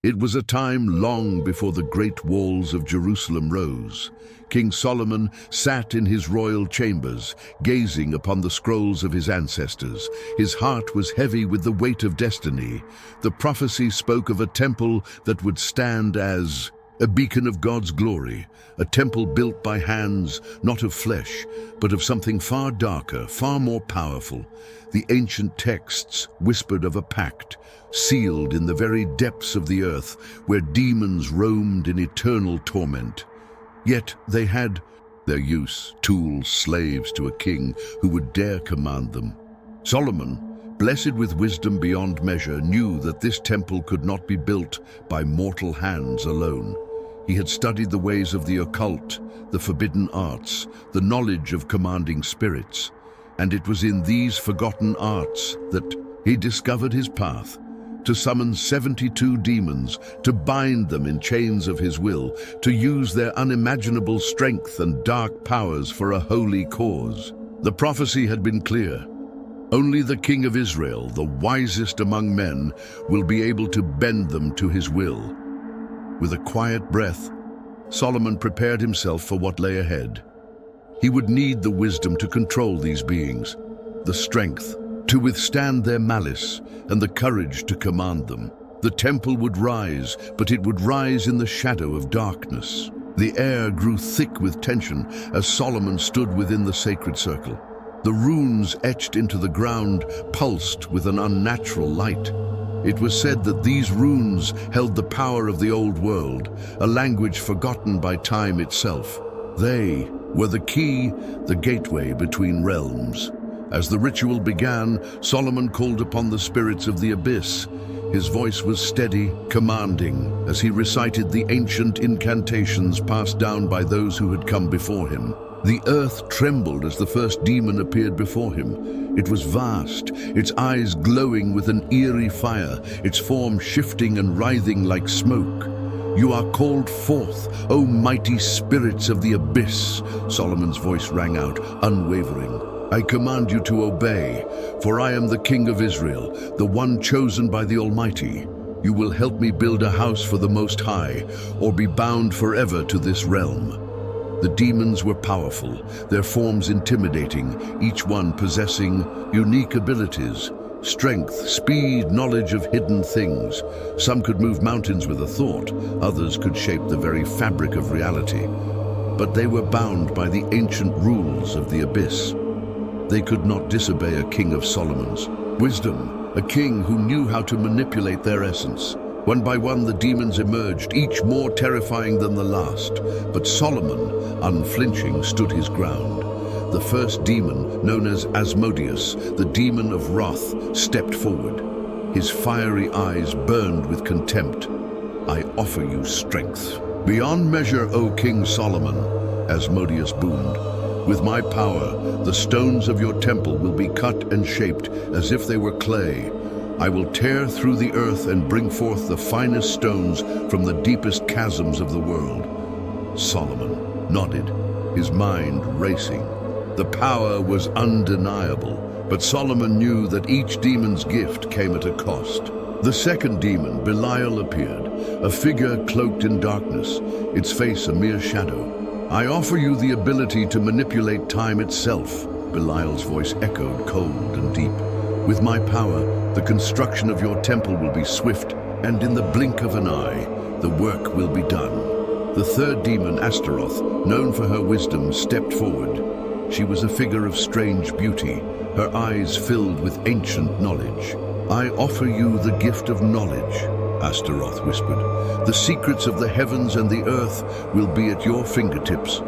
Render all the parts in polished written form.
It was a time long before the great walls of Jerusalem rose. King Solomon sat in his royal chambers, gazing upon the scrolls of his ancestors. His heart was heavy with the weight of destiny. The prophecy spoke of a temple that would stand as a beacon of God's glory, a temple built by hands, not of flesh, but of something far darker, far more powerful. The ancient texts whispered of a pact, sealed in the very depths of the earth, where demons roamed in eternal torment. Yet they had their use, tools, slaves to a king who would dare command them. Solomon, blessed with wisdom beyond measure, knew that this temple could not be built by mortal hands alone. He had studied the ways of the occult, the forbidden arts, the knowledge of commanding spirits, and it was in these forgotten arts that he discovered his path, to summon 72 demons, to bind them in chains of his will, to use their unimaginable strength and dark powers for a holy cause. The prophecy had been clear. Only the King of Israel, the wisest among men, will be able to bend them to his will. With a quiet breath, Solomon prepared himself for what lay ahead. He would need the wisdom to control these beings, the strength to withstand their malice, and the courage to command them. The temple would rise, but it would rise in the shadow of darkness. The air grew thick with tension as Solomon stood within the sacred circle. The runes etched into the ground pulsed with an unnatural light. It was said that these runes held the power of the old world, a language forgotten by time itself. They were the key, the gateway between realms. As the ritual began, Solomon called upon the spirits of the abyss. His voice was steady, commanding, as he recited the ancient incantations passed down by those who had come before him. The earth trembled as the first demon appeared before him. It was vast, its eyes glowing with an eerie fire, its form shifting and writhing like smoke. "You are called forth, O mighty spirits of the abyss," Solomon's voice rang out, unwavering. "I command you to obey, for I am the King of Israel, the one chosen by the Almighty. You will help me build a house for the Most High, or be bound forever to this realm." The demons were powerful, their forms intimidating, each one possessing unique abilities. Strength, speed, knowledge of hidden things. Some could move mountains with a thought, others could shape the very fabric of reality. But they were bound by the ancient rules of the abyss. They could not disobey a king of Solomon's wisdom, a king who knew how to manipulate their essence. One by one the demons emerged, each more terrifying than the last. But Solomon, unflinching, stood his ground. The first demon, known as Asmodeus, the demon of wrath, stepped forward. His fiery eyes burned with contempt. "I offer you strength beyond measure, O King Solomon," Asmodeus boomed. "With my power, the stones of your temple will be cut and shaped as if they were clay. I will tear through the earth and bring forth the finest stones from the deepest chasms of the world." Solomon nodded, his mind racing. The power was undeniable, but Solomon knew that each demon's gift came at a cost. The second demon, Belial, appeared, a figure cloaked in darkness, its face a mere shadow. "I offer you the ability to manipulate time itself," Belial's voice echoed, cold and deep. "With my power, the construction of your temple will be swift, and in the blink of an eye, the work will be done." The third demon, Astaroth, known for her wisdom, stepped forward. She was a figure of strange beauty, her eyes filled with ancient knowledge. "I offer you the gift of knowledge," Astaroth whispered. "The secrets of the heavens and the earth will be at your fingertips.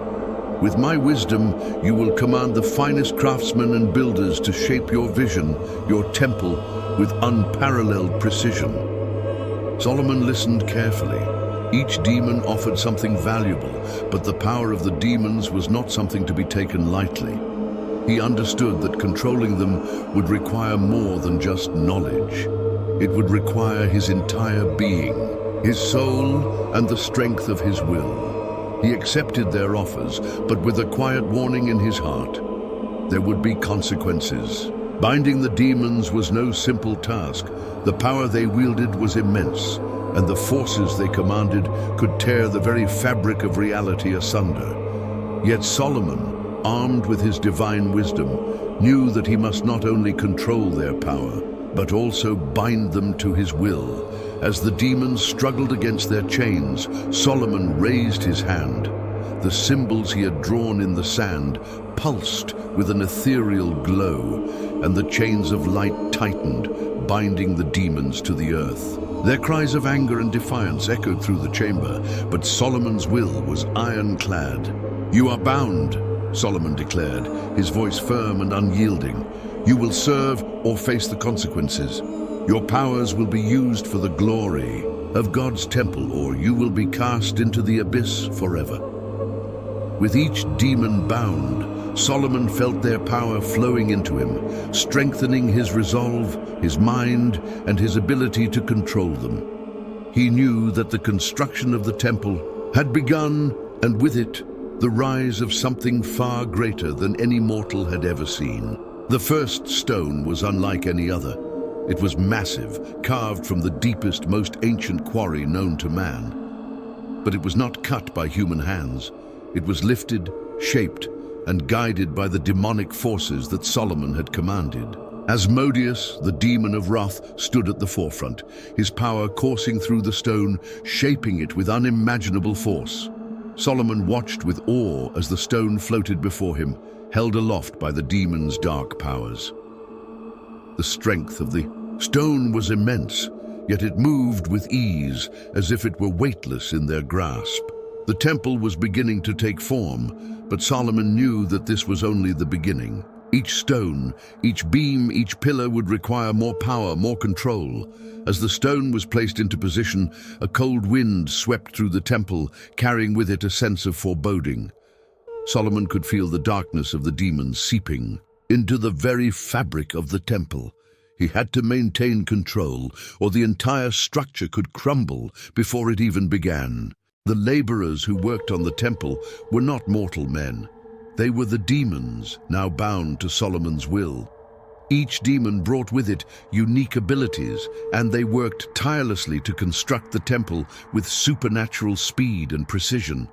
With my wisdom, you will command the finest craftsmen and builders to shape your vision, your temple, with unparalleled precision." Solomon listened carefully. Each demon offered something valuable, but the power of the demons was not something to be taken lightly. He understood that controlling them would require more than just knowledge. It would require his entire being, his soul, and the strength of his will. He accepted their offers, but with a quiet warning in his heart. There would be consequences. Binding the demons was no simple task. The power they wielded was immense. and the forces they commanded could tear the very fabric of reality asunder. Yet Solomon, armed with his divine wisdom, knew that he must not only control their power, but also bind them to his will. As the demons struggled against their chains, Solomon raised his hand. The symbols he had drawn in the sand pulsed with an ethereal glow, and the chains of light tightened, binding the demons to the earth. Their cries of anger and defiance echoed through the chamber, but Solomon's will was ironclad. "You are bound," Solomon declared, his voice firm and unyielding. "You will serve or face the consequences. Your powers will be used for the glory of God's temple, or you will be cast into the abyss forever." With each demon bound, Solomon felt their power flowing into him, strengthening his resolve, his mind, and his ability to control them. He knew that the construction of the temple had begun, and with it, the rise of something far greater than any mortal had ever seen. The first stone was unlike any other. It was massive, carved from the deepest, most ancient quarry known to man. But it was not cut by human hands. It was lifted, shaped, and guided by the demonic forces that Solomon had commanded. Asmodeus, the demon of wrath, stood at the forefront, his power coursing through the stone, shaping it with unimaginable force. Solomon watched with awe as the stone floated before him, held aloft by the demon's dark powers. The strength of the stone was immense, yet it moved with ease, as if it were weightless in their grasp. The temple was beginning to take form, but Solomon knew that this was only the beginning. Each stone, each beam, each pillar would require more power, more control. As the stone was placed into position, a cold wind swept through the temple, carrying with it a sense of foreboding. Solomon could feel the darkness of the demons seeping into the very fabric of the temple. He had to maintain control, or the entire structure could crumble before it even began. The laborers who worked on the temple were not mortal men. They were the demons, now bound to Solomon's will. Each demon brought with it unique abilities, and they worked tirelessly to construct the temple with supernatural speed and precision.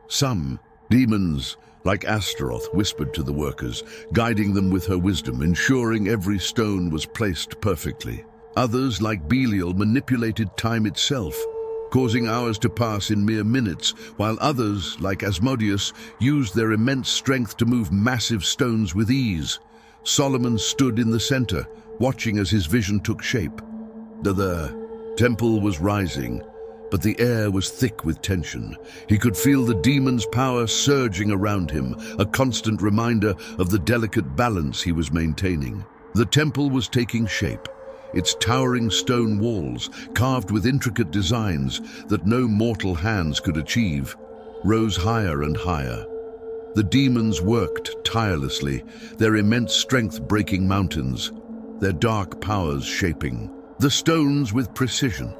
Some demons, like Astaroth, whispered to the workers, guiding them with her wisdom, ensuring every stone was placed perfectly. Others, like Belial, manipulated time itself, causing hours to pass in mere minutes, while others, like Asmodeus, used their immense strength to move massive stones with ease. Solomon stood in the center, watching as his vision took shape. The temple was rising, but the air was thick with tension. He could feel the demon's power surging around him, a constant reminder of the delicate balance he was maintaining. The temple was taking shape. Its towering stone walls, carved with intricate designs that no mortal hands could achieve, rose higher and higher. The demons worked tirelessly, their immense strength breaking mountains, their dark powers shaping the stones with precision.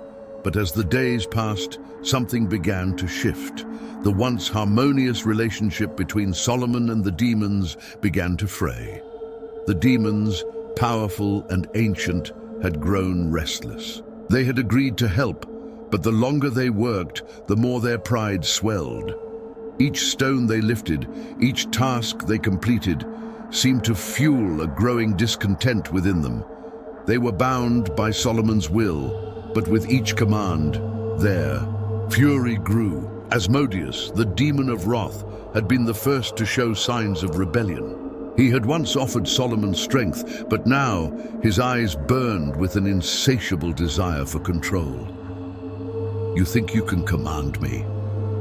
But as the days passed, something began to shift. The once harmonious relationship between Solomon and the demons began to fray. The demons, powerful and ancient, had grown restless. They had agreed to help, but the longer they worked, the more their pride swelled. Each stone they lifted, each task they completed, seemed to fuel a growing discontent within them. They were bound by Solomon's will, but with each command, their fury grew. Asmodeus, the demon of wrath, had been the first to show signs of rebellion. He had once offered Solomon strength, but now his eyes burned with an insatiable desire for control. "You think you can command me?"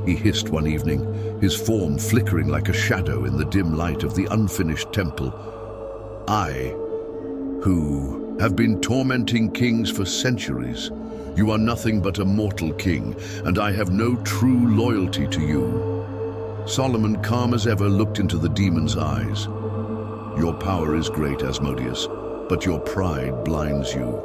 he hissed one evening, his form flickering like a shadow in the dim light of the unfinished temple. "I, who have been tormenting kings for centuries. You are nothing but a mortal king, and I have no true loyalty to you." Solomon, calm as ever, looked into the demon's eyes. "Your power is great, Asmodeus, but your pride blinds you.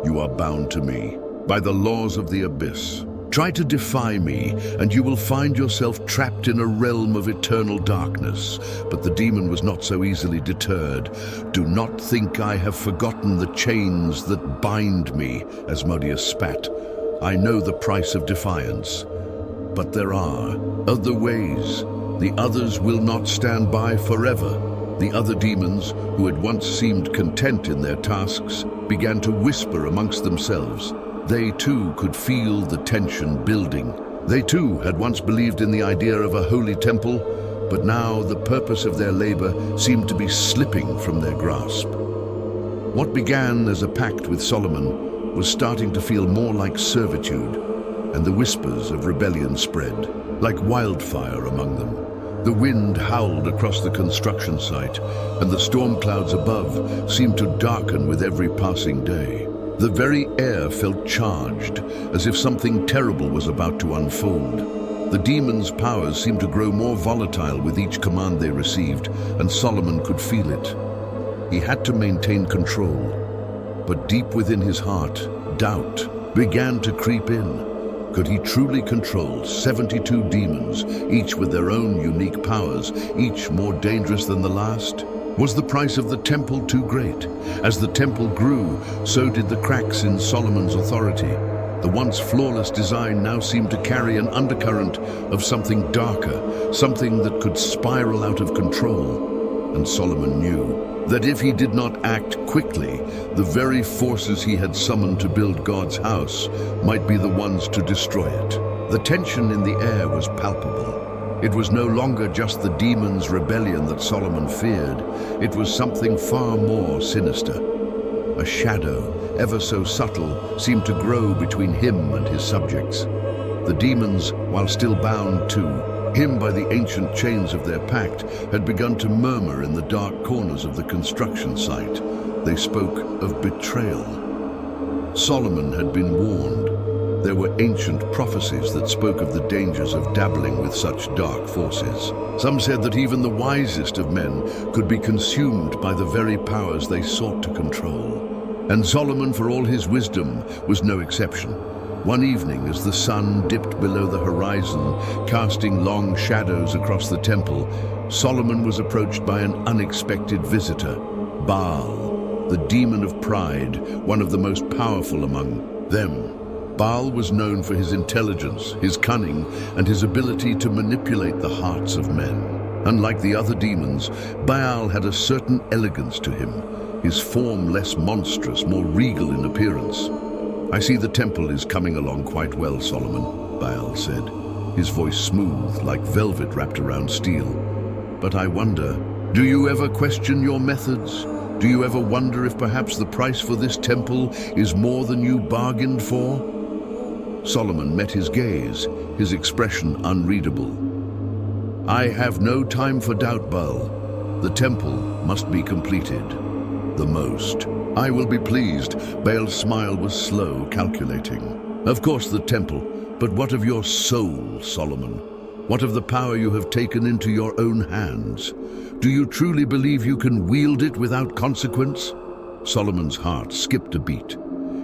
You are bound to me by the laws of the abyss. Try to defy me, and you will find yourself trapped in a realm of eternal darkness." But the demon was not so easily deterred. "Do not think I have forgotten the chains that bind me," Asmodeus spat. I know the price of defiance. But there are other ways. The others will not stand by forever. The other demons, who had once seemed content in their tasks, began to whisper amongst themselves. They too could feel the tension building. They too had once believed in the idea of a holy temple, but now the purpose of their labor seemed to be slipping from their grasp. What began as a pact with Solomon was starting to feel more like servitude, and the whispers of rebellion spread, like wildfire among them. The wind howled across the construction site, and the storm clouds above seemed to darken with every passing day. The very air felt charged, as if something terrible was about to unfold. The demons' powers seemed to grow more volatile with each command they received, and Solomon could feel it. He had to maintain control, but deep within his heart, doubt began to creep in. Could he truly control 72 demons, each with their own unique powers, each more dangerous than the last? Was the price of the temple too great? As the temple grew, so did the cracks in Solomon's authority. The once flawless design now seemed to carry an undercurrent of something darker, something that could spiral out of control. And Solomon knew that if he did not act quickly, the very forces he had summoned to build God's house might be the ones to destroy it. The tension in the air was palpable. It was no longer just the demons' rebellion that Solomon feared. It was something far more sinister. A shadow, ever so subtle, seemed to grow between him and his subjects. The demons, while still bound to him by the ancient chains of their pact, had begun to murmur in the dark corners of the construction site. They spoke of betrayal. Solomon had been warned. There were ancient prophecies that spoke of the dangers of dabbling with such dark forces. Some said that even the wisest of men could be consumed by the very powers they sought to control. And Solomon, for all his wisdom, was no exception. One evening, as the sun dipped below the horizon, casting long shadows across the temple, Solomon was approached by an unexpected visitor, Baal, the demon of pride, one of the most powerful among them. Baal was known for his intelligence, his cunning, and his ability to manipulate the hearts of men. Unlike the other demons, Baal had a certain elegance to him, his form less monstrous, more regal in appearance. "I see the temple is coming along quite well, Solomon," Baal said, his voice smooth, like velvet wrapped around steel. "But I wonder, do you ever question your methods? Do you ever wonder if perhaps the price for this temple is more than you bargained for?" Solomon met his gaze, his expression unreadable. "I have no time for doubt, Baal. The temple must be completed. The most. I will be pleased." Baal's smile was slow, calculating. "Of course the temple, but what of your soul, Solomon? What of the power you have taken into your own hands? Do you truly believe you can wield it without consequence?" Solomon's heart skipped a beat.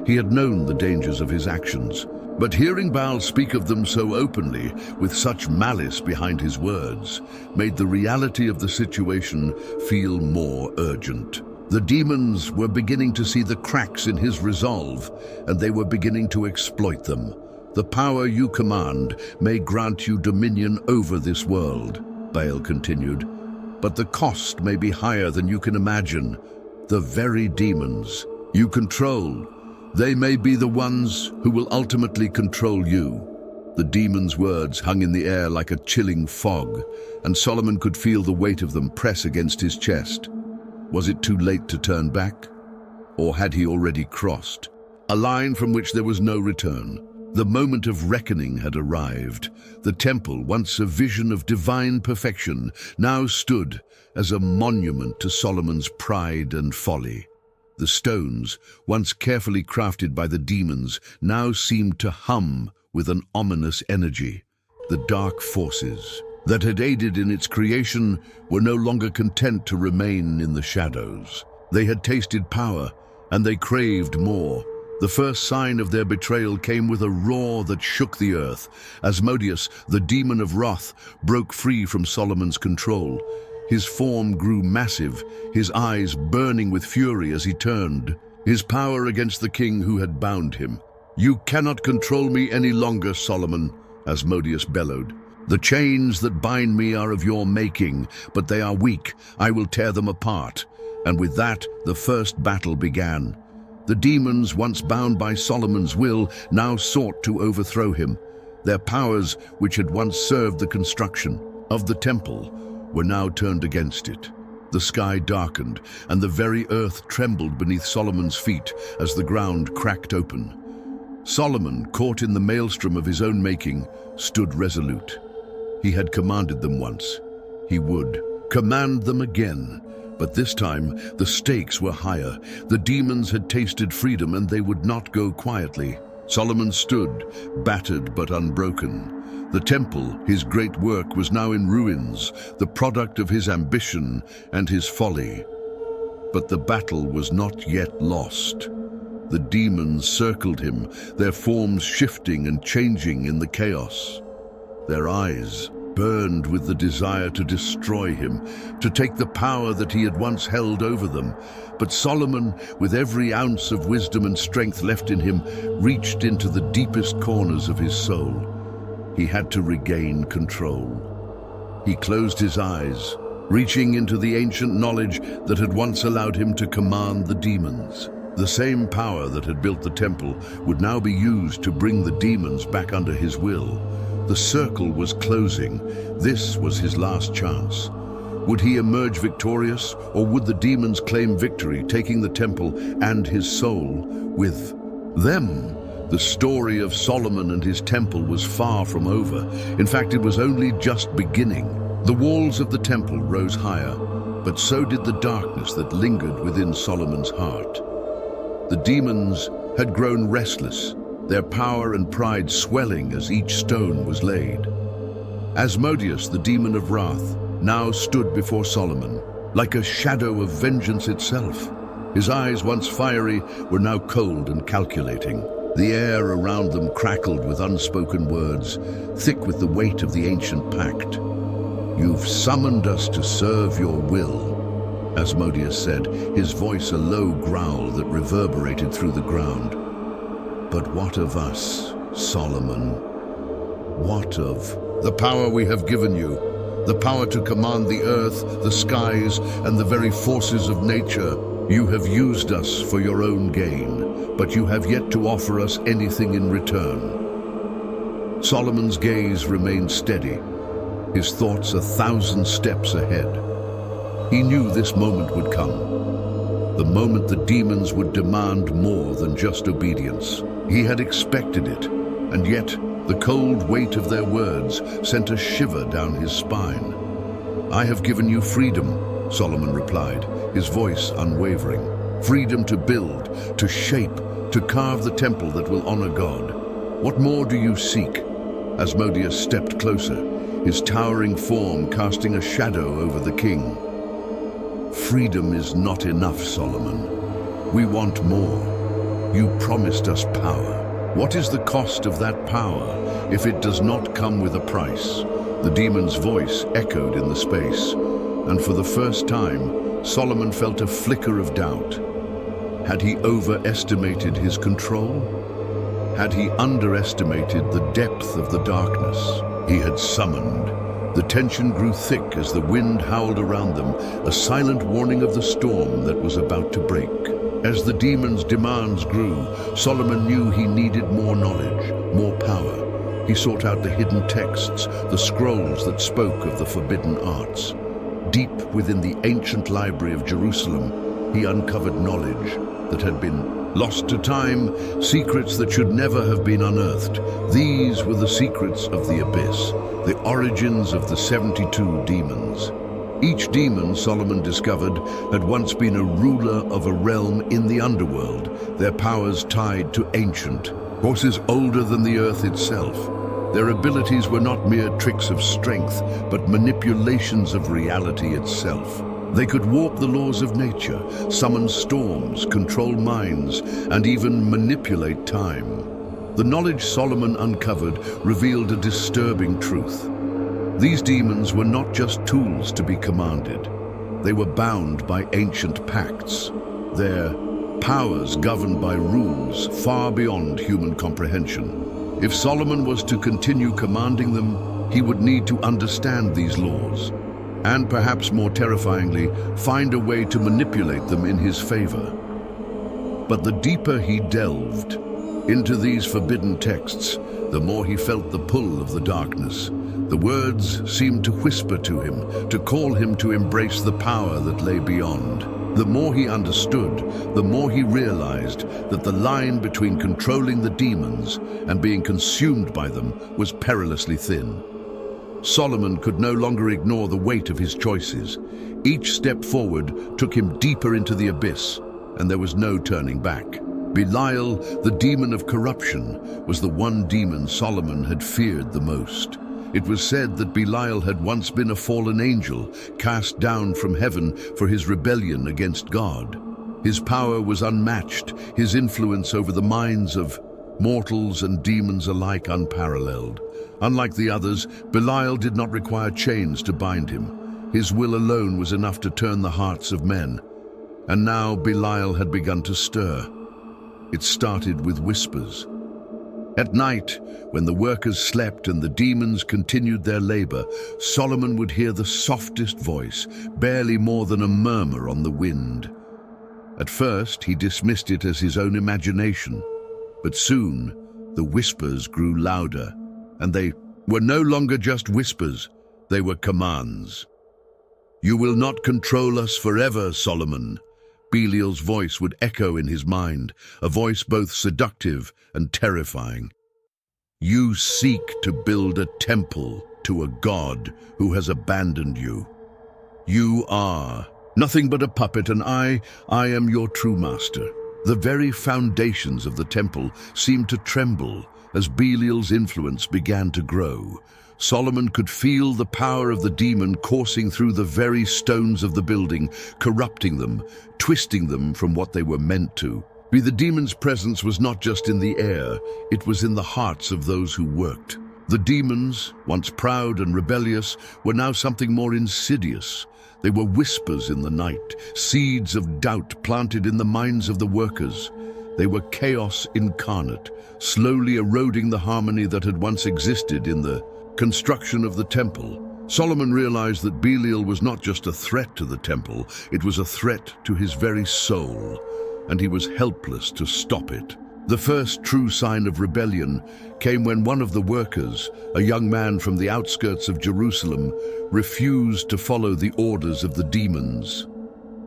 He had known the dangers of his actions, but hearing Baal speak of them so openly, with such malice behind his words, made the reality of the situation feel more urgent. The demons were beginning to see the cracks in his resolve, and they were beginning to exploit them. "The power you command may grant you dominion over this world," Baal continued, "but the cost may be higher than you can imagine. The very demons you control, they may be the ones who will ultimately control you." The demons' words hung in the air like a chilling fog, and Solomon could feel the weight of them press against his chest. Was it too late to turn back? Or had he already crossed a line from which there was no return? The moment of reckoning had arrived. The temple, once a vision of divine perfection, now stood as a monument to Solomon's pride and folly. The stones, once carefully crafted by the demons, now seemed to hum with an ominous energy. The dark forces that had aided in its creation were no longer content to remain in the shadows. They had tasted power, and they craved more. The first sign of their betrayal came with a roar that shook the earth. Asmodeus, the demon of wrath, broke free from Solomon's control. His form grew massive, his eyes burning with fury as he turned, his power against the king who had bound him. "You cannot control me any longer, Solomon," Asmodeus bellowed. "The chains that bind me are of your making, but they are weak. I will tear them apart." And with that, the first battle began. The demons, once bound by Solomon's will, now sought to overthrow him. Their powers, which had once served the construction of the temple, were now turned against it. The sky darkened, and the very earth trembled beneath Solomon's feet as the ground cracked open. Solomon, caught in the maelstrom of his own making, stood resolute. He had commanded them once. He would command them again. But this time, the stakes were higher. The demons had tasted freedom, and they would not go quietly. Solomon stood, battered but unbroken. The temple, his great work, was now in ruins, the product of his ambition and his folly. But the battle was not yet lost. The demons circled him, their forms shifting and changing in the chaos. Their eyes burned with the desire to destroy him, to take the power that he had once held over them. But Solomon, with every ounce of wisdom and strength left in him, reached into the deepest corners of his soul. He had to regain control. He closed his eyes, reaching into the ancient knowledge that had once allowed him to command the demons. The same power that had built the temple would now be used to bring the demons back under his will. The circle was closing. This was his last chance. Would he emerge victorious, or would the demons claim victory, taking the temple and his soul with them? The story of Solomon and his temple was far from over. In fact, it was only just beginning. The walls of the temple rose higher, but so did the darkness that lingered within Solomon's heart. The demons had grown restless, their power and pride swelling as each stone was laid. Asmodeus, the demon of wrath, now stood before Solomon, like a shadow of vengeance itself. His eyes, once fiery, were now cold and calculating. The air around them crackled with unspoken words, thick with the weight of the ancient pact. "You've summoned us to serve your will," Asmodeus said, his voice a low growl that reverberated through the ground. "But what of us, Solomon? What of the power we have given you? The power to command the earth, the skies, and the very forces of nature. You have used us for your own gain, but you have yet to offer us anything in return." Solomon's gaze remained steady, his thoughts 1,000 steps ahead. He knew this moment would come, the moment the demons would demand more than just obedience. He had expected it, and yet the cold weight of their words sent a shiver down his spine. "I have given you freedom," Solomon replied, his voice unwavering. "Freedom to build, to shape, to carve the temple that will honor God. What more do you seek?" Asmodeus stepped closer, his towering form casting a shadow over the king. "Freedom is not enough, Solomon. We want more. You promised us power. What is the cost of that power if it does not come with a price?" The demon's voice echoed in the space, and for the first time, Solomon felt a flicker of doubt. Had he overestimated his control? Had he underestimated the depth of the darkness he had summoned? The tension grew thick as the wind howled around them, a silent warning of the storm that was about to break. As the demon's demands grew, Solomon knew he needed more knowledge, more power. He sought out the hidden texts, the scrolls that spoke of the forbidden arts. Deep within the ancient library of Jerusalem, he uncovered knowledge that had been lost to time, secrets that should never have been unearthed. These were the secrets of the abyss, the origins of the 72 demons. Each demon, Solomon discovered, had once been a ruler of a realm in the underworld, their powers tied to ancient forces older than the earth itself. Their abilities were not mere tricks of strength, but manipulations of reality itself. They could warp the laws of nature, summon storms, control minds, and even manipulate time. The knowledge Solomon uncovered revealed a disturbing truth. These demons were not just tools to be commanded. They were bound by ancient pacts. Their powers governed by rules far beyond human comprehension. If Solomon was to continue commanding them, he would need to understand these laws, and perhaps more terrifyingly, find a way to manipulate them in his favor. But the deeper he delved into these forbidden texts, the more he felt the pull of the darkness. The words seemed to whisper to him, to call him to embrace the power that lay beyond. The more he understood, the more he realized that the line between controlling the demons and being consumed by them was perilously thin. Solomon could no longer ignore the weight of his choices. Each step forward took him deeper into the abyss, and there was no turning back. Belial, the demon of corruption, was the one demon Solomon had feared the most. It was said that Belial had once been a fallen angel, cast down from heaven for his rebellion against God. His power was unmatched, his influence over the minds of mortals and demons alike unparalleled. Unlike the others, Belial did not require chains to bind him. His will alone was enough to turn the hearts of men. And now Belial had begun to stir. It started with whispers. At night, when the workers slept and the demons continued their labor, Solomon would hear the softest voice, barely more than a murmur on the wind. At first, he dismissed it as his own imagination, but soon the whispers grew louder, and they were no longer just whispers, they were commands. "You will not control us forever, Solomon." Belial's voice would echo in his mind, a voice both seductive and terrifying. "You seek to build a temple to a God who has abandoned you. You are nothing but a puppet, and I am your true master." The very foundations of the temple seemed to tremble as Belial's influence began to grow. Solomon could feel the power of the demon coursing through the very stones of the building, corrupting them, twisting them from what they were meant to. The demon's presence was not just in the air, it was in the hearts of those who worked. The demons, once proud and rebellious, were now something more insidious. They were whispers in the night, seeds of doubt planted in the minds of the workers. They were chaos incarnate, slowly eroding the harmony that had once existed in the construction of the temple. Solomon realized that Belial was not just a threat to the temple, it was a threat to his very soul, and he was helpless to stop it. The first true sign of rebellion came when one of the workers, a young man from the outskirts of Jerusalem, refused to follow the orders of the demons.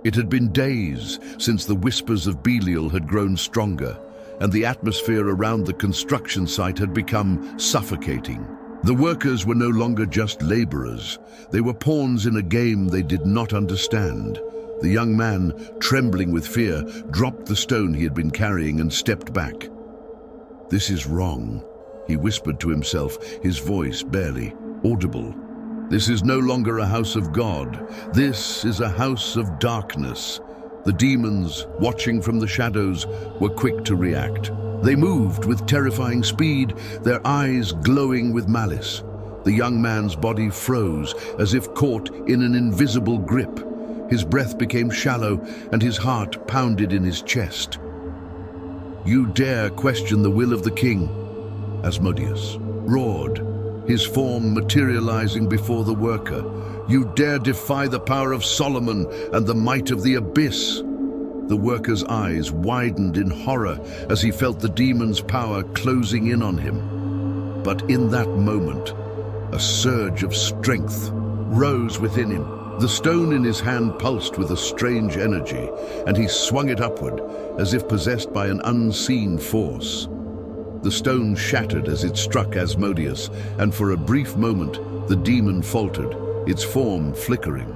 It had been days since the whispers of Belial had grown stronger, and the atmosphere around the construction site had become suffocating. The workers were no longer just laborers. They were pawns in a game they did not understand. The young man, trembling with fear, dropped the stone he had been carrying and stepped back. "This is wrong," he whispered to himself, his voice barely audible. "This is no longer a house of God. This is a house of darkness." The demons, watching from the shadows, were quick to react. They moved with terrifying speed, their eyes glowing with malice. The young man's body froze, as if caught in an invisible grip. His breath became shallow, and his heart pounded in his chest. "You dare question the will of the king?" Asmodeus roared, his form materializing before the worker. "You dare defy the power of Solomon and the might of the abyss?" The worker's eyes widened in horror as he felt the demon's power closing in on him. But in that moment, a surge of strength rose within him. The stone in his hand pulsed with a strange energy, and he swung it upward, as if possessed by an unseen force. The stone shattered as it struck Asmodeus, and for a brief moment, the demon faltered, its form flickering.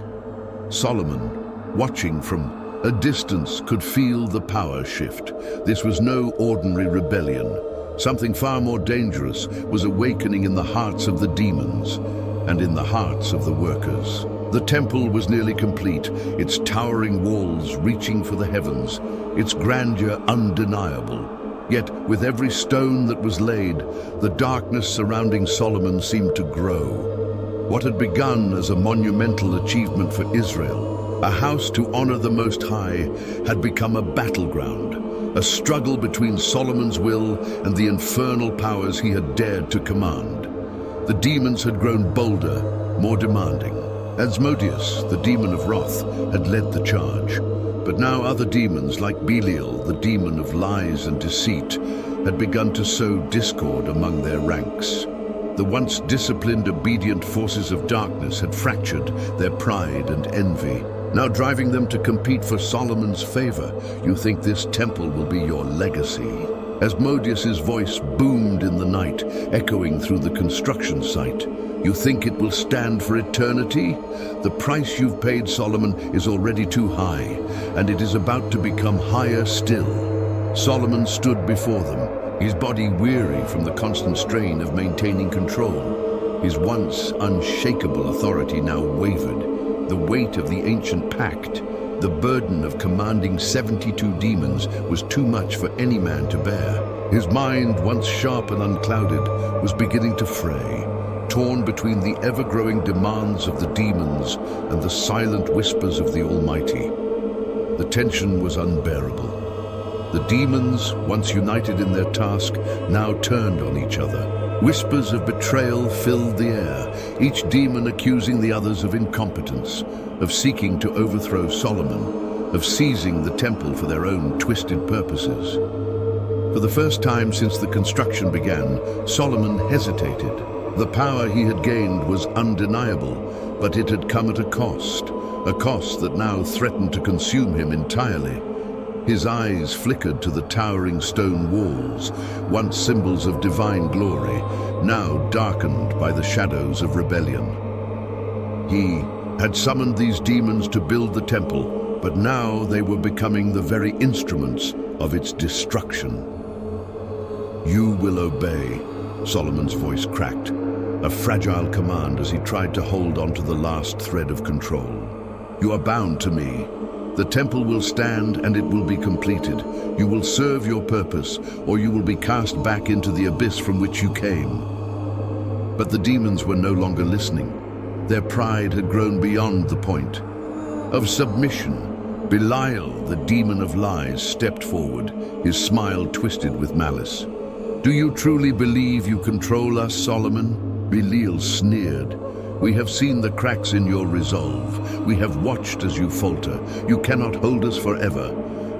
Solomon, watching from a distance, could feel the power shift. This was no ordinary rebellion. Something far more dangerous was awakening in the hearts of the demons and in the hearts of the workers. The temple was nearly complete, its towering walls reaching for the heavens, its grandeur undeniable. Yet, with every stone that was laid, the darkness surrounding Solomon seemed to grow. What had begun as a monumental achievement for Israel A house to honor the Most High had become a battleground, a struggle between Solomon's will and the infernal powers he had dared to command. The demons had grown bolder, more demanding. Asmodeus, the demon of wrath, had led the charge. But now other demons, like Belial, the demon of lies and deceit, had begun to sow discord among their ranks. The once disciplined, obedient forces of darkness had fractured their pride and envy, now driving them to compete for Solomon's favor. You think this temple will be your legacy? Asmodeus's voice boomed in the night, echoing through the construction site. You think it will stand for eternity? The price you've paid, Solomon, is already too high, and it is about to become higher still. Solomon stood before them, his body weary from the constant strain of maintaining control. His once unshakable authority now wavered. The weight of the ancient pact, the burden of commanding 72 demons, was too much for any man to bear. His mind, once sharp and unclouded, was beginning to fray, torn between the ever-growing demands of the demons and the silent whispers of the Almighty. The tension was unbearable. The demons, once united in their task, now turned on each other. Whispers of betrayal filled the air, each demon accusing the others of incompetence, of seeking to overthrow Solomon, of seizing the temple for their own twisted purposes. For the first time since the construction began, Solomon hesitated. The power he had gained was undeniable, but it had come at a cost that now threatened to consume him entirely. His eyes flickered to the towering stone walls, once symbols of divine glory, now darkened by the shadows of rebellion. He had summoned these demons to build the temple, but now they were becoming the very instruments of its destruction. You will obey, Solomon's voice cracked, a fragile command as he tried to hold on to the last thread of control. You are bound to me. The temple will stand and it will be completed. You will serve your purpose, or you will be cast back into the abyss from which you came. But the demons were no longer listening. Their pride had grown beyond the point of submission. Belial, the demon of lies, stepped forward, his smile twisted with malice. Do you truly believe you control us, Solomon? Belial sneered. We have seen the cracks in your resolve. We have watched as you falter. You cannot hold us forever.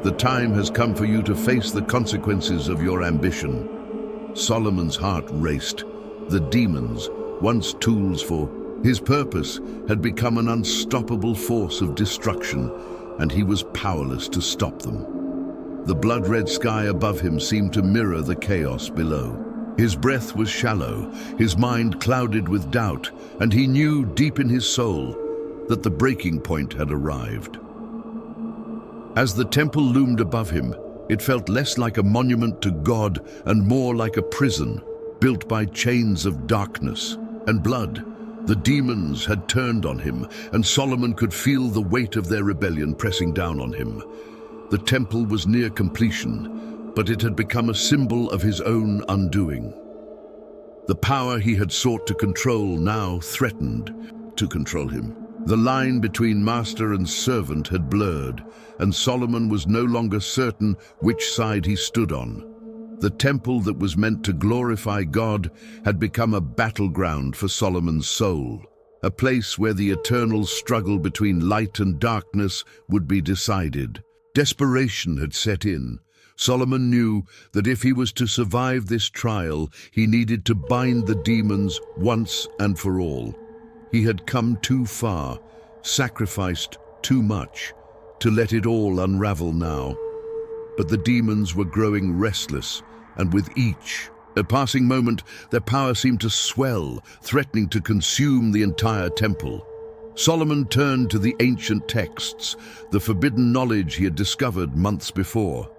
The time has come for you to face the consequences of your ambition. Solomon's heart raced. The demons, once tools for his purpose, had become an unstoppable force of destruction, and he was powerless to stop them. The blood-red sky above him seemed to mirror the chaos below. His breath was shallow, his mind clouded with doubt, and he knew deep in his soul that the breaking point had arrived. As the temple loomed above him, it felt less like a monument to God and more like a prison built by chains of darkness and blood. The demons had turned on him, and Solomon could feel the weight of their rebellion pressing down on him. The temple was near completion, but it had become a symbol of his own undoing. The power he had sought to control now threatened to control him. The line between master and servant had blurred, and Solomon was no longer certain which side he stood on. The temple that was meant to glorify God had become a battleground for Solomon's soul, a place where the eternal struggle between light and darkness would be decided. Desperation had set in. Solomon knew that if he was to survive this trial, he needed to bind the demons once and for all. He had come too far, sacrificed too much, to let it all unravel now. But the demons were growing restless, and with each passing moment, their power seemed to swell, threatening to consume the entire temple. Solomon turned to the ancient texts, the forbidden knowledge he had discovered months before.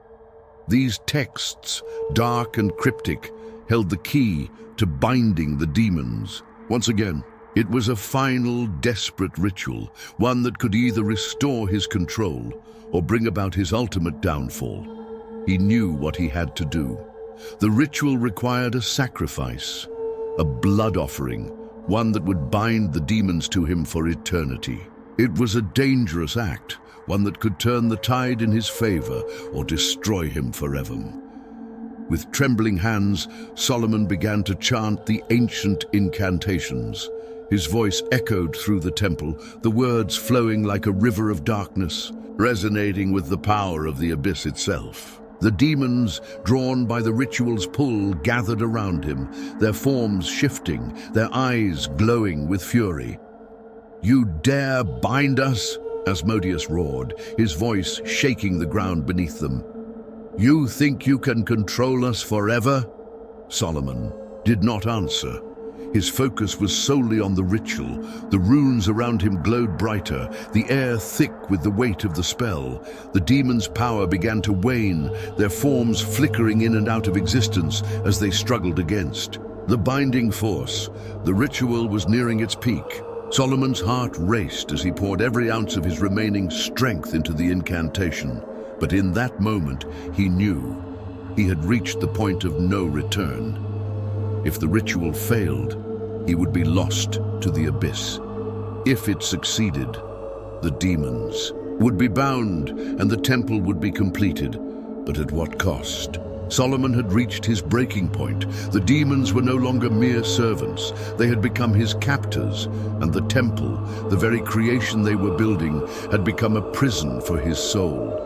These texts, dark and cryptic, held the key to binding the demons. Once again, it was a final, desperate ritual, one that could either restore his control or bring about his ultimate downfall. He knew what he had to do. The ritual required a sacrifice, a blood offering, one that would bind the demons to him for eternity. It was a dangerous act, one that could turn the tide in his favor or destroy him forever. With trembling hands, Solomon began to chant the ancient incantations. His voice echoed through the temple, the words flowing like a river of darkness, resonating with the power of the abyss itself. The demons, drawn by the ritual's pull, gathered around him, their forms shifting, their eyes glowing with fury. "You dare bind us?" Asmodeus roared, his voice shaking the ground beneath them. "You think you can control us forever?" Solomon did not answer. His focus was solely on the ritual. The runes around him glowed brighter, the air thick with the weight of the spell. The demons' power began to wane, their forms flickering in and out of existence as they struggled against the binding force. The ritual was nearing its peak. Solomon's heart raced as he poured every ounce of his remaining strength into the incantation. But in that moment, he knew he had reached the point of no return. If the ritual failed, he would be lost to the abyss. If it succeeded, the demons would be bound and the temple would be completed. But at what cost? Solomon had reached his breaking point. The demons were no longer mere servants. They had become his captors, and the temple, the very creation they were building, had become a prison for his soul.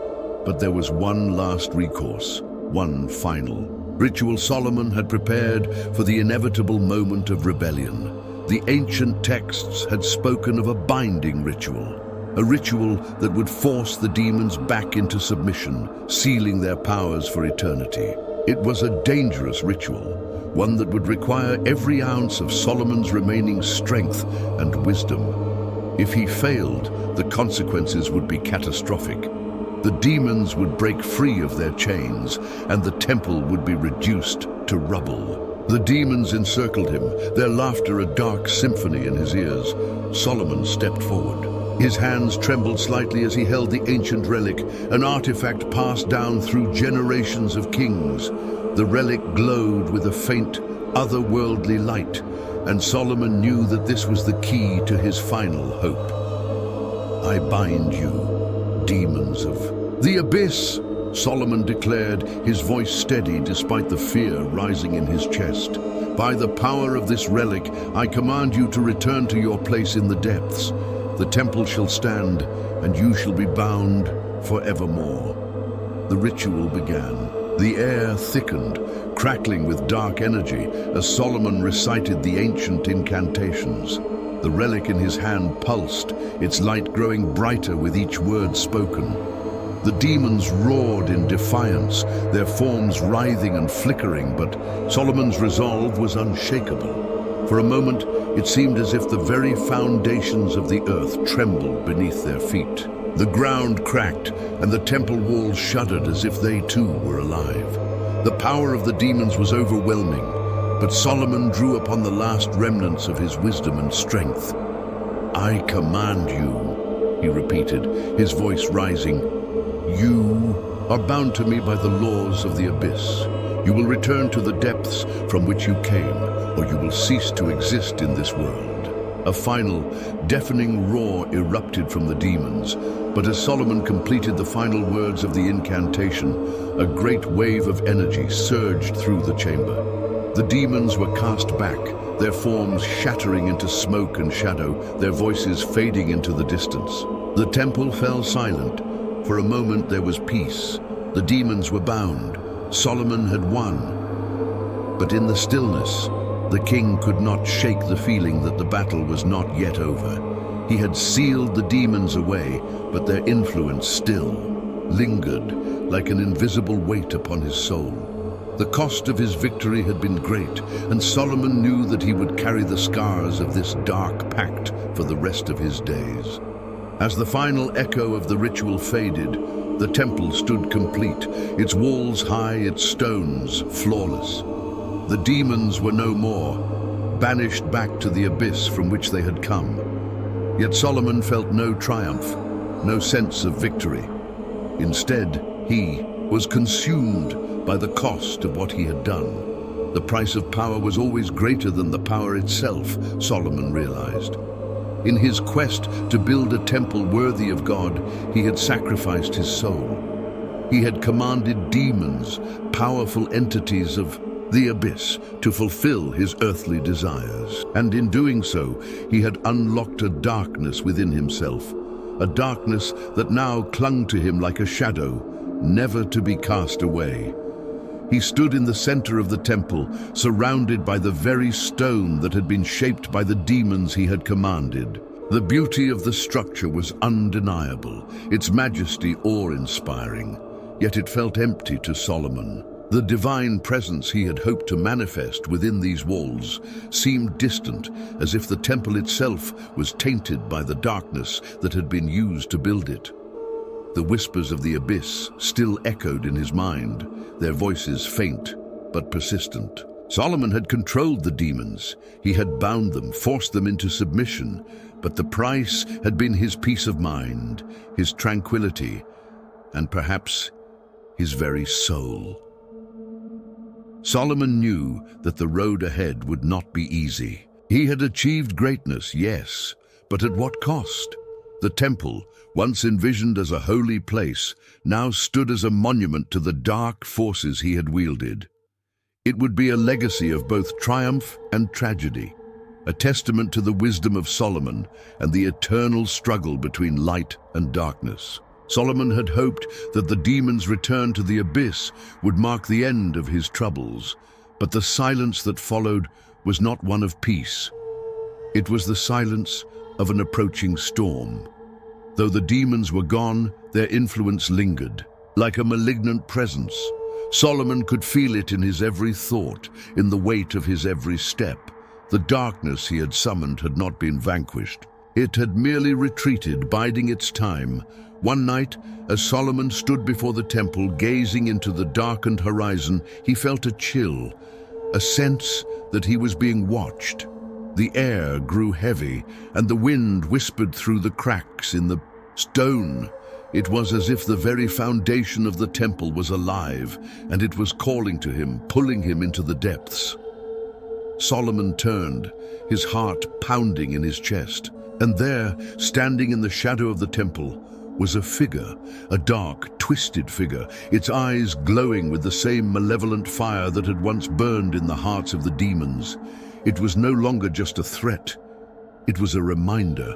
But there was one last recourse, one final ritual. Solomon had prepared for the inevitable moment of rebellion. The ancient texts had spoken of a binding ritual, a ritual that would force the demons back into submission, sealing their powers for eternity. It was a dangerous ritual, one that would require every ounce of Solomon's remaining strength and wisdom. If he failed, the consequences would be catastrophic. The demons would break free of their chains, and the temple would be reduced to rubble. The demons encircled him, their laughter a dark symphony in his ears. Solomon stepped forward. His hands trembled slightly as he held the ancient relic, an artifact passed down through generations of kings. The relic glowed with a faint, otherworldly light, and Solomon knew that this was the key to his final hope. "I bind you, demons of the abyss," Solomon declared, his voice steady despite the fear rising in his chest. "By the power of this relic, I command you to return to your place in the depths. The temple shall stand, and you shall be bound forevermore." The ritual began. The air thickened, crackling with dark energy as Solomon recited the ancient incantations. The relic in his hand pulsed, its light growing brighter with each word spoken. The demons roared in defiance, their forms writhing and flickering, but Solomon's resolve was unshakable. For a moment, it seemed as if the very foundations of the earth trembled beneath their feet. The ground cracked, and the temple walls shuddered as if they too were alive. The power of the demons was overwhelming, but Solomon drew upon the last remnants of his wisdom and strength. "I command you," he repeated, his voice rising. "You are bound to me by the laws of the abyss. You will return to the depths from which you came, or you will cease to exist in this world." A final, deafening roar erupted from the demons, but as Solomon completed the final words of the incantation, a great wave of energy surged through the chamber. The demons were cast back, their forms shattering into smoke and shadow, their voices fading into the distance. The temple fell silent. For a moment there was peace. The demons were bound. Solomon had won. But in the stillness, the king could not shake the feeling that the battle was not yet over. He had sealed the demons away, but their influence still lingered like an invisible weight upon his soul. The cost of his victory had been great, and Solomon knew that he would carry the scars of this dark pact for the rest of his days. As the final echo of the ritual faded, the temple stood complete, its walls high, its stones flawless. The demons were no more, banished back to the abyss from which they had come. Yet Solomon felt no triumph, no sense of victory. Instead, he was consumed by the cost of what he had done. The price of power was always greater than the power itself, Solomon realized. In his quest to build a temple worthy of God, he had sacrificed his soul. He had commanded demons, powerful entities of the abyss, to fulfill his earthly desires. And in doing so, he had unlocked a darkness within himself, a darkness that now clung to him like a shadow, never to be cast away. He stood in the center of the temple, surrounded by the very stone that had been shaped by the demons he had commanded. The beauty of the structure was undeniable, its majesty awe-inspiring, yet it felt empty to Solomon. The divine presence he had hoped to manifest within these walls seemed distant, as if the temple itself was tainted by the darkness that had been used to build it. The whispers of the abyss still echoed in his mind, their voices faint but persistent. Solomon had controlled the demons. He had bound them, forced them into submission, but the price had been his peace of mind, his tranquility, and perhaps his very soul. Solomon knew that the road ahead would not be easy. He had achieved greatness, yes, but at what cost? The temple, once envisioned as a holy place, now stood as a monument to the dark forces he had wielded. It would be a legacy of both triumph and tragedy, a testament to the wisdom of Solomon and the eternal struggle between light and darkness. Solomon had hoped that the demon's return to the abyss would mark the end of his troubles, but the silence that followed was not one of peace. It was the silence of an approaching storm. Though the demons were gone, their influence lingered. Like a malignant presence, Solomon could feel it in his every thought, in the weight of his every step. The darkness he had summoned had not been vanquished. It had merely retreated, biding its time. One night, as Solomon stood before the temple, gazing into the darkened horizon, he felt a chill, a sense that he was being watched. The air grew heavy, and the wind whispered through the cracks in the stone. It was as if the very foundation of the temple was alive, and it was calling to him, pulling him into the depths. Solomon turned, his heart pounding in his chest, and there, standing in the shadow of the temple, was a figure, a dark, twisted figure, its eyes glowing with the same malevolent fire that had once burned in the hearts of the demons. It was no longer just a threat, it was a reminder.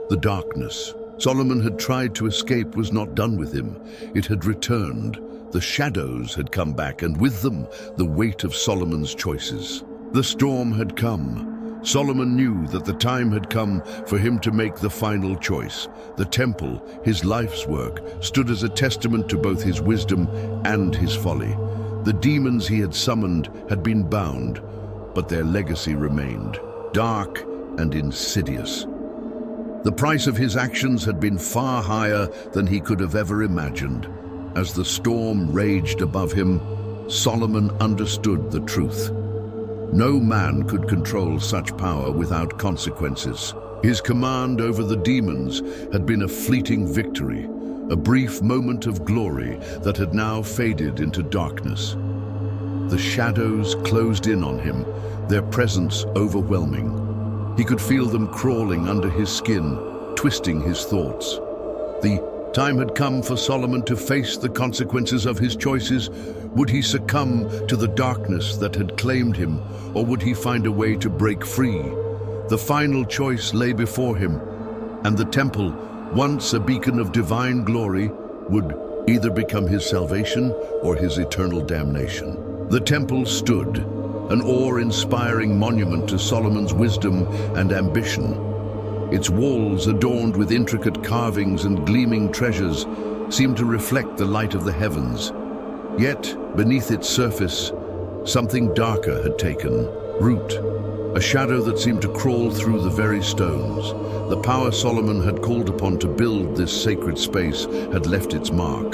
The darkness Solomon had tried to escape was not done with him. It had returned. The shadows had come back, and with them, the weight of Solomon's choices. The storm had come. Solomon knew that the time had come for him to make the final choice. The temple, his life's work, stood as a testament to both his wisdom and his folly. The demons he had summoned had been bound, but their legacy remained, dark and insidious. The price of his actions had been far higher than he could have ever imagined. As the storm raged above him, Solomon understood the truth. No man could control such power without consequences. His command over the demons had been a fleeting victory, a brief moment of glory that had now faded into darkness. The shadows closed in on him, their presence overwhelming. He could feel them crawling under his skin, twisting his thoughts. The time had come for Solomon to face the consequences of his choices. Would he succumb to the darkness that had claimed him, or would he find a way to break free? The final choice lay before him, and the temple, once a beacon of divine glory, would either become his salvation or his eternal damnation. The temple stood, an awe-inspiring monument to Solomon's wisdom and ambition. Its walls, adorned with intricate carvings and gleaming treasures, seemed to reflect the light of the heavens. Yet, beneath its surface, something darker had taken root, a shadow that seemed to crawl through the very stones. The power Solomon had called upon to build this sacred space had left its mark.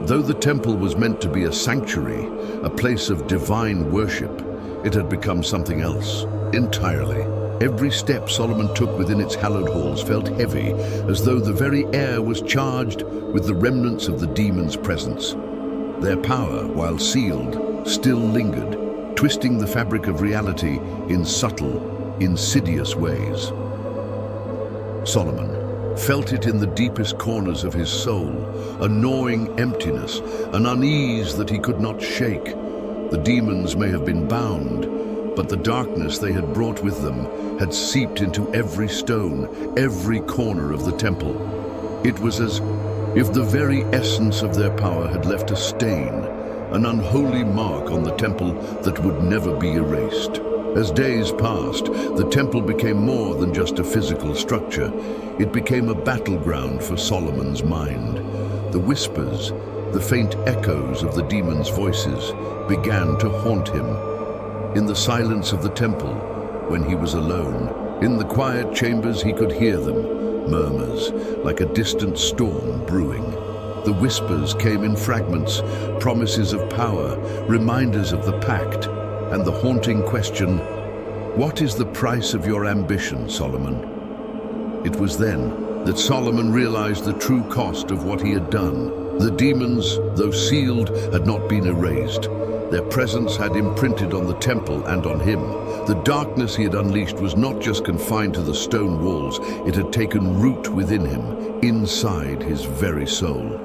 Though the temple was meant to be a sanctuary, a place of divine worship, it had become something else entirely. Every step Solomon took within its hallowed halls felt heavy, as though the very air was charged with the remnants of the demon's presence. Their power, while sealed, still lingered, twisting the fabric of reality in subtle, insidious ways. Solomon felt it in the deepest corners of his soul, a gnawing emptiness, an unease that he could not shake. The demons may have been bound, but the darkness they had brought with them had seeped into every stone, every corner of the temple. It was as if the very essence of their power had left a stain, an unholy mark on the temple that would never be erased. As days passed, the temple became more than just a physical structure. It became a battleground for Solomon's mind. The whispers, the faint echoes of the demons' voices began to haunt him. In the silence of the temple, when he was alone, in the quiet chambers he could hear them, murmurs, like a distant storm brewing. The whispers came in fragments, promises of power, reminders of the pact, and the haunting question, "What is the price of your ambition, Solomon?" It was then that Solomon realized the true cost of what he had done. The demons, though sealed, had not been erased. Their presence had imprinted on the temple and on him. The darkness he had unleashed was not just confined to the stone walls, it had taken root within him, inside his very soul.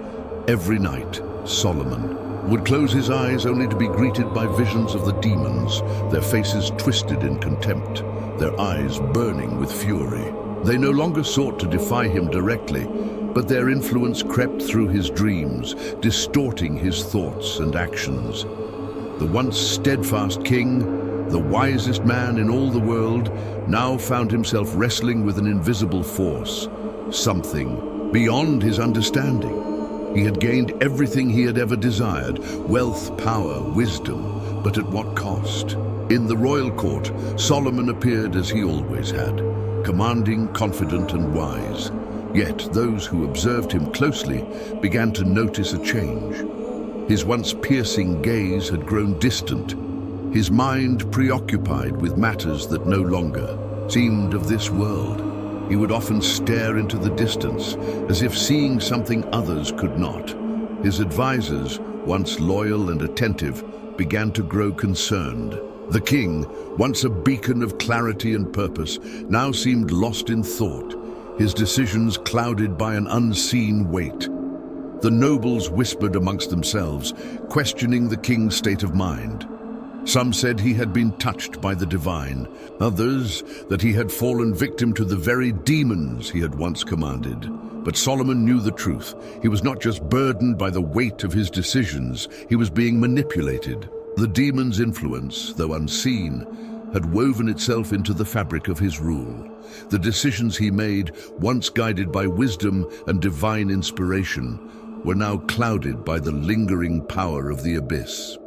Every night, Solomon would close his eyes only to be greeted by visions of the demons, their faces twisted in contempt, their eyes burning with fury. They no longer sought to defy him directly, but their influence crept through his dreams, distorting his thoughts and actions. The once steadfast king, the wisest man in all the world, now found himself wrestling with an invisible force, something beyond his understanding. He had gained everything he had ever desired, wealth, power, wisdom, but at what cost? In the royal court, Solomon appeared as he always had, commanding, confident, and wise. Yet those who observed him closely began to notice a change. His once piercing gaze had grown distant, his mind preoccupied with matters that no longer seemed of this world. He would often stare into the distance, as if seeing something others could not. His advisors, once loyal and attentive, began to grow concerned. The king, once a beacon of clarity and purpose, now seemed lost in thought, his decisions clouded by an unseen weight. The nobles whispered amongst themselves, questioning the king's state of mind. Some said he had been touched by the divine, others that he had fallen victim to the very demons he had once commanded. But Solomon knew the truth. He was not just burdened by the weight of his decisions, he was being manipulated. The demon's influence, though unseen, had woven itself into the fabric of his rule. The decisions he made, once guided by wisdom and divine inspiration, were now clouded by the lingering power of the abyss.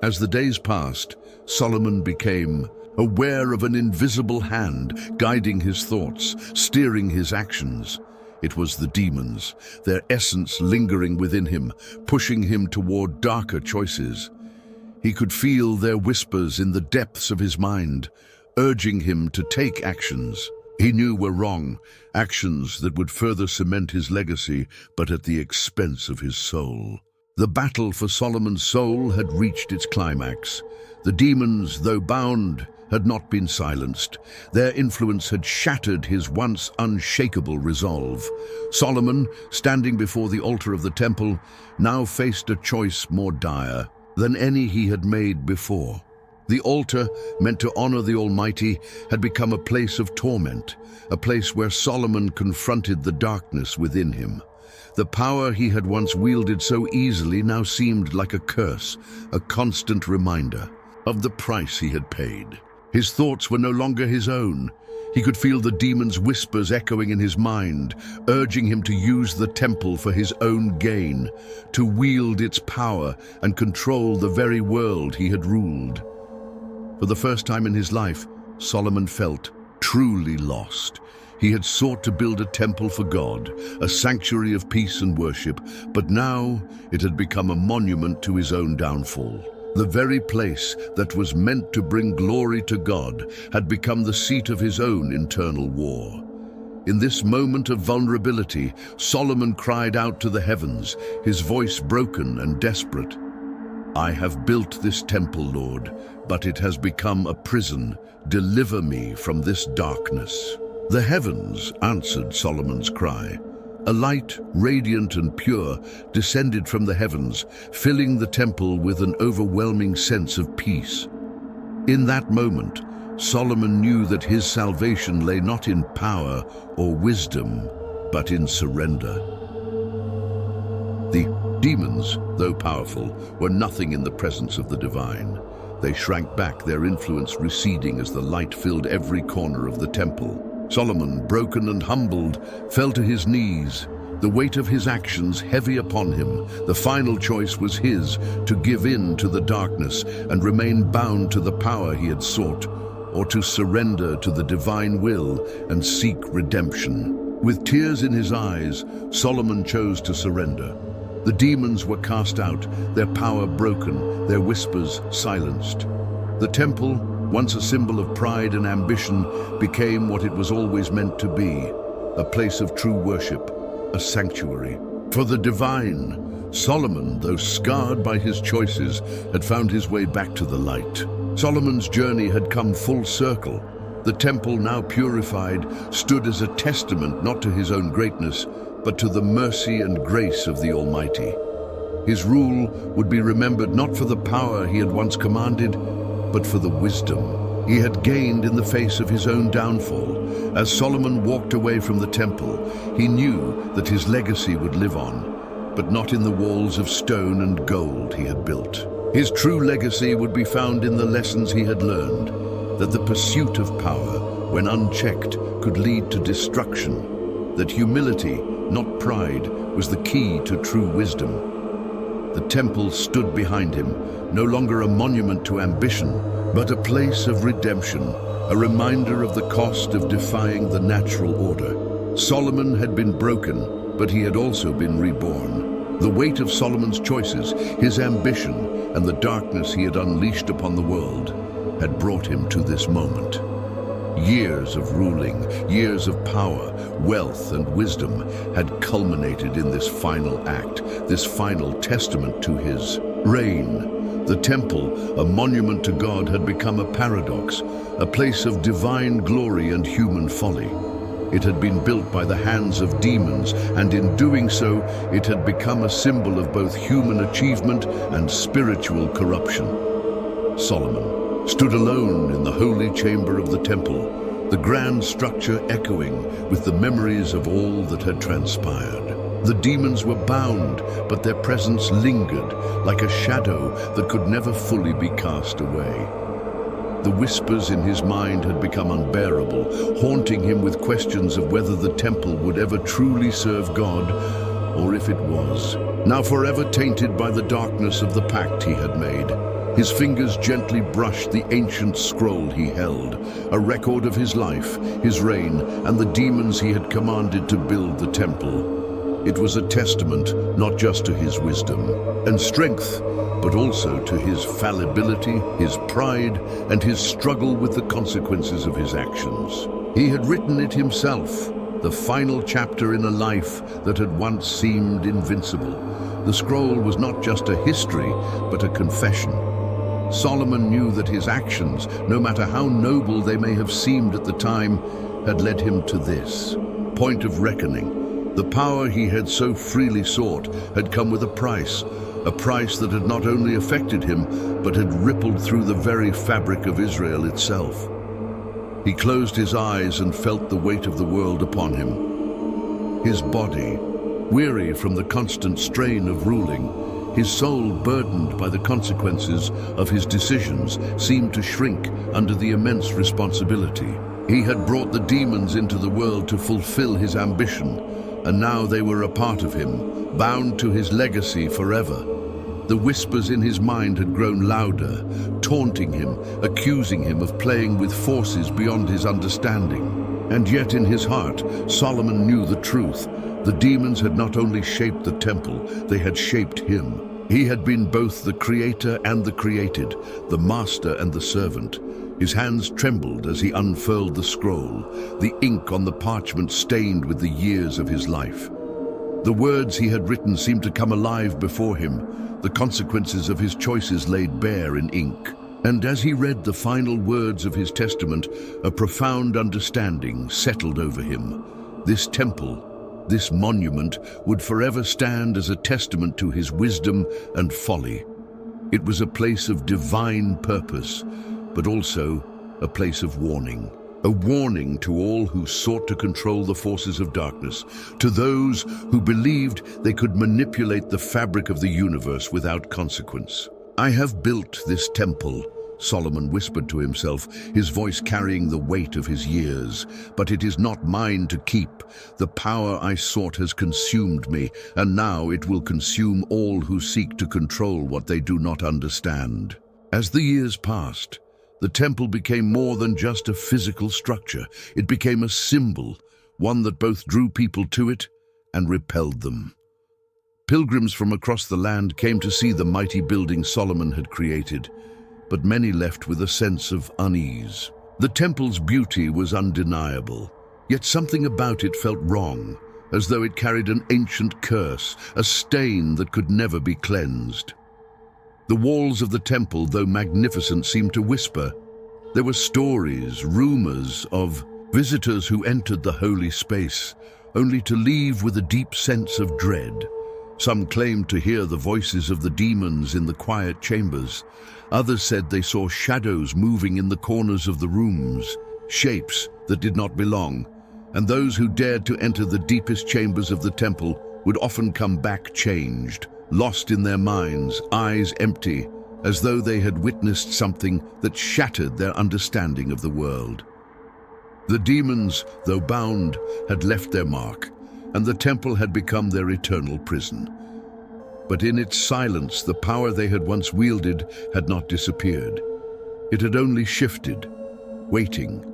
As the days passed, Solomon became aware of an invisible hand guiding his thoughts, steering his actions. It was the demons, their essence lingering within him, pushing him toward darker choices. He could feel their whispers in the depths of his mind, urging him to take actions he knew were wrong, actions that would further cement his legacy, but at the expense of his soul. The battle for Solomon's soul had reached its climax. The demons, though bound, had not been silenced. Their influence had shattered his once unshakable resolve. Solomon, standing before the altar of the temple, now faced a choice more dire than any he had made before. The altar, meant to honor the Almighty, had become a place of torment, a place where Solomon confronted the darkness within him. The power he had once wielded so easily now seemed like a curse, a constant reminder of the price he had paid. His thoughts were no longer his own. He could feel the demon's whispers echoing in his mind, urging him to use the temple for his own gain, to wield its power and control the very world he had ruled. For the first time in his life, Solomon felt truly lost. He had sought to build a temple for God, a sanctuary of peace and worship, but now it had become a monument to his own downfall. The very place that was meant to bring glory to God had become the seat of his own internal war. In this moment of vulnerability, Solomon cried out to the heavens, his voice broken and desperate. "I have built this temple, Lord, but it has become a prison. Deliver me from this darkness." The heavens answered Solomon's cry. A light, radiant and pure, descended from the heavens, filling the temple with an overwhelming sense of peace. In that moment, Solomon knew that his salvation lay not in power or wisdom, but in surrender. The demons, though powerful, were nothing in the presence of the divine. They shrank back, their influence receding as the light filled every corner of the temple. Solomon, broken and humbled, fell to his knees, the weight of his actions heavy upon him. The final choice was his, to give in to the darkness and remain bound to the power he had sought, or to surrender to the divine will and seek redemption. With tears in his eyes, Solomon chose to surrender. The demons were cast out, their power broken, their whispers silenced. The temple, once a symbol of pride and ambition, became what it was always meant to be, a place of true worship, a sanctuary. For the divine, Solomon, though scarred by his choices, had found his way back to the light. Solomon's journey had come full circle. The temple, now purified, stood as a testament not to his own greatness, but to the mercy and grace of the Almighty. His rule would be remembered not for the power he had once commanded, but for the wisdom he had gained in the face of his own downfall. As Solomon walked away from the temple, he knew that his legacy would live on, but not in the walls of stone and gold he had built. His true legacy would be found in the lessons he had learned, that the pursuit of power, when unchecked, could lead to destruction, that humility, not pride, was the key to true wisdom. The temple stood behind him, no longer a monument to ambition, but a place of redemption, a reminder of the cost of defying the natural order. Solomon had been broken, but he had also been reborn. The weight of Solomon's choices, his ambition, and the darkness he had unleashed upon the world had brought him to this moment. Years of ruling, years of power, wealth and wisdom had culminated in this final act, this final testament to his reign. The temple, a monument to God, had become a paradox, a place of divine glory and human folly. It had been built by the hands of demons, and in doing so, it had become a symbol of both human achievement and spiritual corruption. Solomon stood alone in the holy chamber of the temple, the grand structure echoing with the memories of all that had transpired. The demons were bound, but their presence lingered like a shadow that could never fully be cast away. The whispers in his mind had become unbearable, haunting him with questions of whether the temple would ever truly serve God, or if it was, now forever tainted by the darkness of the pact he had made. His fingers gently brushed the ancient scroll he held, a record of his life, his reign, and the demons he had commanded to build the temple. It was a testament not just to his wisdom and strength, but also to his fallibility, his pride, and his struggle with the consequences of his actions. He had written it himself, the final chapter in a life that had once seemed invincible. The scroll was not just a history, but a confession. Solomon knew that his actions, no matter how noble they may have seemed at the time, had led him to this point of reckoning. The power he had so freely sought had come with a price that had not only affected him, but had rippled through the very fabric of Israel itself. He closed his eyes and felt the weight of the world upon him. His body, weary from the constant strain of ruling, his soul burdened by the consequences of his decisions, seemed to shrink under the immense responsibility. He had brought the demons into the world to fulfill his ambition, and now they were a part of him, bound to his legacy forever. The whispers in his mind had grown louder, taunting him, accusing him of playing with forces beyond his understanding. And yet in his heart, Solomon knew the truth. The demons had not only shaped the temple, they had shaped him. He had been both the creator and the created, the master and the servant. His hands trembled as he unfurled the scroll, the ink on the parchment stained with the years of his life. The words he had written seemed to come alive before him, the consequences of his choices laid bare in ink. And as he read the final words of his testament, a profound understanding settled over him. This temple, this monument, would forever stand as a testament to his wisdom and folly. It was a place of divine purpose, but also a place of warning. A warning to all who sought to control the forces of darkness, to those who believed they could manipulate the fabric of the universe without consequence. "I have built this temple," Solomon whispered to himself, his voice carrying the weight of his years. "But it is not mine to keep. The power I sought has consumed me, and now it will consume all who seek to control what they do not understand." As the years passed, the temple became more than just a physical structure. It became a symbol, one that both drew people to it and repelled them. Pilgrims from across the land came to see the mighty building Solomon had created, but many left with a sense of unease. The temple's beauty was undeniable, yet something about it felt wrong, as though it carried an ancient curse, a stain that could never be cleansed. The walls of the temple, though magnificent, seemed to whisper. There were stories, rumors of visitors who entered the holy space, only to leave with a deep sense of dread. Some claimed to hear the voices of the demons in the quiet chambers. Others said they saw shadows moving in the corners of the rooms, shapes that did not belong, and those who dared to enter the deepest chambers of the temple would often come back changed, lost in their minds, eyes empty, as though they had witnessed something that shattered their understanding of the world. The demons, though bound, had left their mark, and the temple had become their eternal prison. But in its silence, the power they had once wielded had not disappeared. It had only shifted, waiting,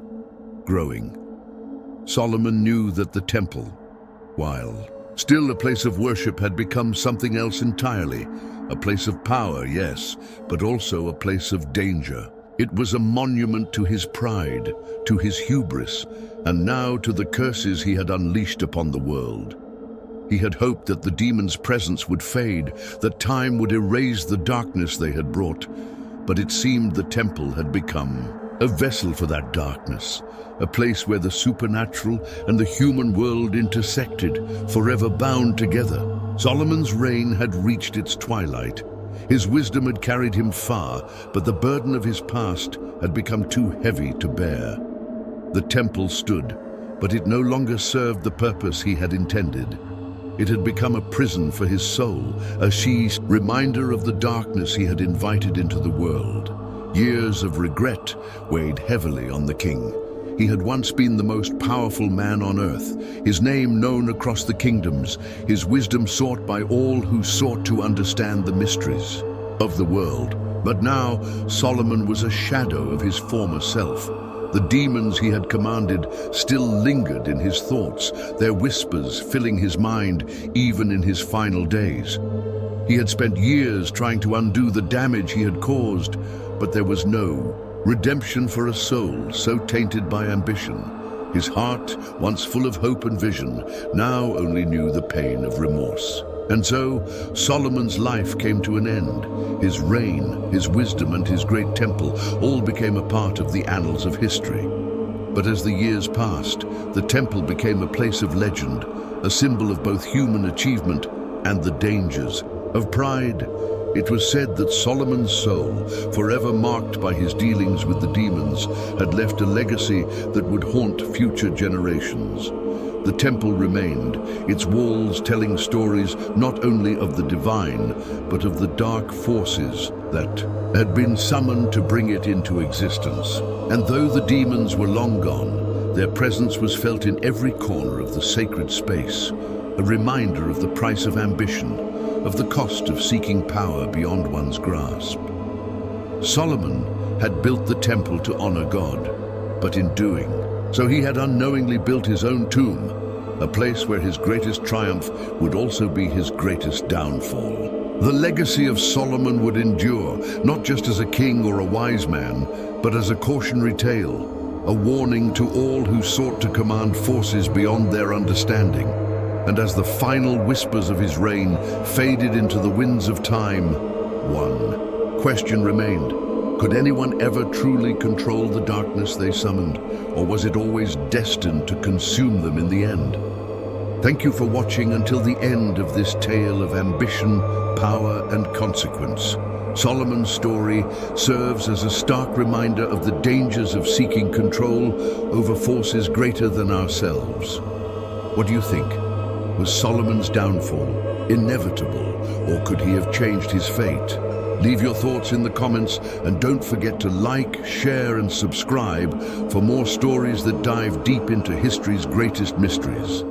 growing. Solomon knew that the temple, while still a place of worship, had become something else entirely. A place of power, yes, but also a place of danger. It was a monument to his pride, to his hubris, and now to the curses he had unleashed upon the world. He had hoped that the demons' presence would fade, that time would erase the darkness they had brought, but it seemed the temple had become a vessel for that darkness, a place where the supernatural and the human world intersected, forever bound together. Solomon's reign had reached its twilight. His wisdom had carried him far, but the burden of his past had become too heavy to bear. The temple stood, but it no longer served the purpose he had intended. It had become a prison for his soul, a reminder of the darkness he had invited into the world. Years of regret weighed heavily on the king. He had once been the most powerful man on earth, his name known across the kingdoms, his wisdom sought by all who sought to understand the mysteries of the world. But now Solomon was a shadow of his former self. The demons he had commanded still lingered in his thoughts, their whispers filling his mind even in his final days. He had spent years trying to undo the damage he had caused, but there was no redemption for a soul so tainted by ambition. His heart, once full of hope and vision, now only knew the pain of remorse. And so Solomon's life came to an end. His reign, his wisdom, and his great temple all became a part of the annals of history. But as the years passed, the temple became a place of legend, a symbol of both human achievement and the dangers of pride. It was said that Solomon's soul, forever marked by his dealings with the demons, had left a legacy that would haunt future generations. The temple remained, its walls telling stories not only of the divine, but of the dark forces that had been summoned to bring it into existence. And though the demons were long gone, their presence was felt in every corner of the sacred space, a reminder of the price of ambition, of the cost of seeking power beyond one's grasp. Solomon had built the temple to honor God, but in doing so he had unknowingly built his own tomb, a place where his greatest triumph would also be his greatest downfall. The legacy of Solomon would endure, not just as a king or a wise man, but as a cautionary tale, a warning to all who sought to command forces beyond their understanding. And as the final whispers of his reign faded into the winds of time, one question remained. Could anyone ever truly control the darkness they summoned, or was it always destined to consume them in the end? Thank you for watching until the end of this tale of ambition, power, and consequence. Solomon's story serves as a stark reminder of the dangers of seeking control over forces greater than ourselves. What do you think? Was Solomon's downfall inevitable, or could he have changed his fate? Leave your thoughts in the comments, and don't forget to like, share, and subscribe for more stories that dive deep into history's greatest mysteries.